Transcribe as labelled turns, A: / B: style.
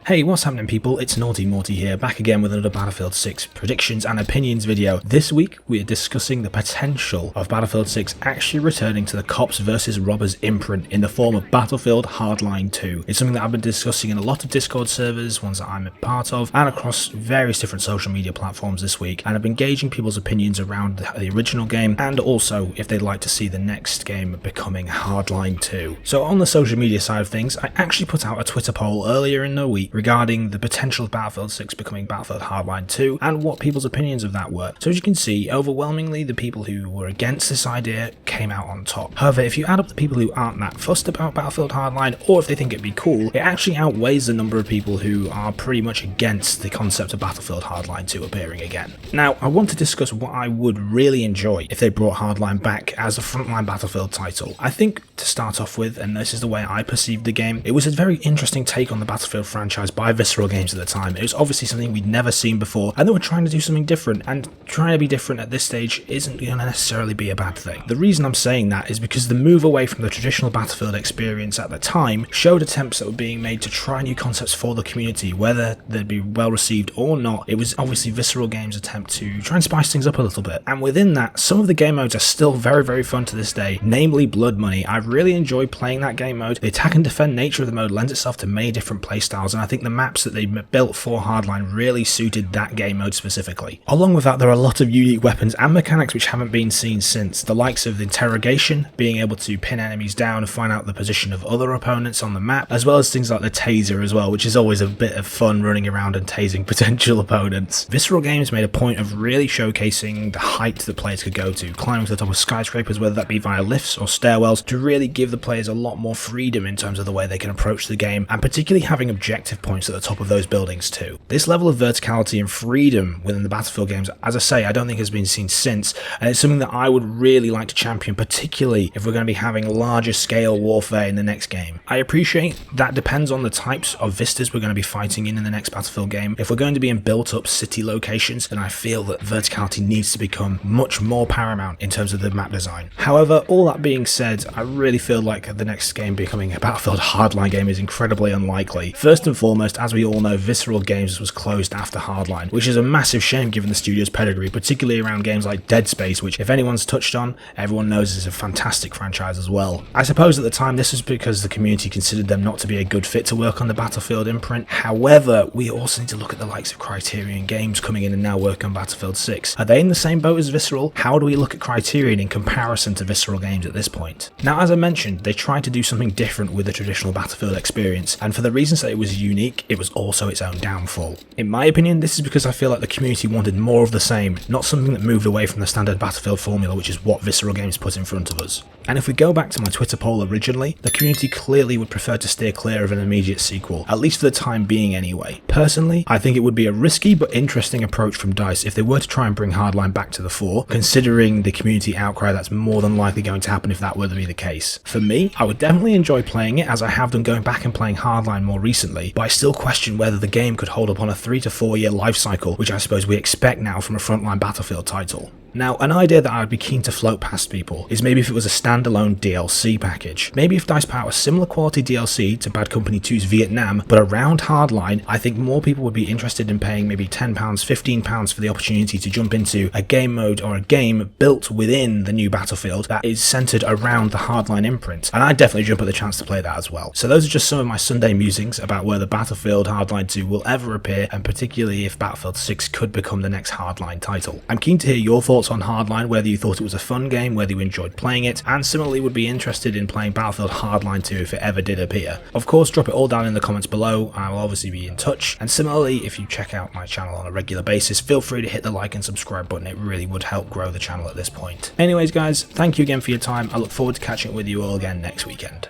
A: Hey, what's happening people? It's Naughty Morty here, back again with another Battlefield 6 predictions and opinions video. This week we are discussing the potential of Battlefield 6 actually returning to the cops versus robbers imprint in the form of Battlefield Hardline 2. It's something that I've been discussing in a lot of Discord servers, ones that I'm a part of, and across various different social media platforms this week, and I've been gauging people's opinions around the original game and also if they'd like to see the next game becoming Hardline 2. So on the social media side of things, I actually put out a Twitter poll earlier in the week regarding the potential of Battlefield 6 becoming Battlefield Hardline 2 and what people's opinions of that were. So as you can see, overwhelmingly the people who were against this idea came out on top. However, if you add up the people who aren't that fussed about Battlefield Hardline, or if they think it'd be cool, it actually outweighs the number of people who are pretty much against the concept of Battlefield Hardline 2 appearing again. Now, I want to discuss what I would really enjoy if they brought Hardline back as a frontline Battlefield title. I think, to start off with, and this is the way I perceived the game, it was a very interesting take on the Battlefield franchise by Visceral Games at the time. It was obviously something we'd never seen before, and they were trying to do something different, and trying to be different at this stage isn't going to necessarily be a bad thing. The reason I'm saying that is because the move away from the traditional Battlefield experience at the time showed attempts that were being made to try new concepts for the community, whether they'd be well received or not. It was obviously Visceral Games' attempt to try and spice things up a little bit, and within that, some of the game modes are still very, very fun to this day, namely Blood Money. I've really enjoyed playing that game mode. The attack and defend nature of the mode lends itself to many different playstyles, and I think the maps that they built for Hardline really suited that game mode specifically. Along with that, there are a lot of unique weapons and mechanics which haven't been seen since, the likes of the interrogation, being able to pin enemies down and find out the position of other opponents on the map, as well as things like the taser as well, which is always a bit of fun running around and tasing potential opponents. Visceral Games made a point of really showcasing the height that players could go to, climbing to the top of skyscrapers, whether that be via lifts or stairwells, to really give the players a lot more freedom in terms of the way they can approach the game, and particularly having objective points at the top of those buildings too. This level of verticality and freedom within the Battlefield games, as I say, I don't think has been seen since, and it's something that I would really like to champion, particularly if we're going to be having larger scale warfare in the next game. I appreciate that depends on the types of vistas we're going to be fighting in the next Battlefield game. If we're going to be in built up city locations, then I feel that verticality needs to become much more paramount in terms of the map design. However, all that being said, I really feel like the next game becoming a Battlefield Hardline game is incredibly unlikely. First and foremost, as we all know, Visceral Games was closed after Hardline, which is a massive shame given the studio's pedigree, particularly around games like Dead Space, which if anyone's touched on, everyone knows is a fantastic franchise as well. I suppose at the time this was because the community considered them not to be a good fit to work on the Battlefield imprint. However, we also need to look at the likes of Criterion Games coming in and now work on Battlefield 6. Are they in the same boat as Visceral? How do we look at Criterion in comparison to Visceral Games at this point? Now, as I mentioned, they tried to do something different with the traditional Battlefield experience, and for the reasons that it was unique, it was also its own downfall. In my opinion, this is because I feel like the community wanted more of the same, not something that moved away from the standard Battlefield formula, which is what Visceral Games put in front of us. And if we go back to my Twitter poll originally, the community clearly would prefer to steer clear of an immediate sequel, at least for the time being anyway. Personally, I think it would be a risky but interesting approach from DICE if they were to try and bring Hardline back to the fore, considering the community outcry that's more than likely going to happen if that were to be the case. For me, I would definitely enjoy playing it, as I have done going back and playing Hardline more recently, but I still question whether the game could hold up on a 3 to 4 year life cycle, which I suppose we expect now from a frontline Battlefield title. Now, an idea that I would be keen to float past people is maybe if it was a standalone DLC package. Maybe if DICE put out a similar quality DLC to Bad Company 2's Vietnam, but around Hardline, I think more people would be interested in paying maybe £10, £15 for the opportunity to jump into a game mode or a game built within the new Battlefield that is centered around the Hardline imprint, and I'd definitely jump at the chance to play that as well. So those are just some of my Sunday musings about whether Battlefield Hardline 2 will ever appear, and particularly if Battlefield 6 could become the next Hardline title. I'm keen to hear your thoughts on Hardline, whether you thought it was a fun game, whether you enjoyed playing it, and similarly would be interested in playing Battlefield Hardline 2 if it ever did appear. Of course, drop it all down in the comments below. I will obviously be in touch, and similarly, if you check out my channel on a regular basis, feel free to hit the like and subscribe button. It really would help grow the channel at this point. Anyways guys, thank you again for your time. I look forward to catching up with you all again next weekend.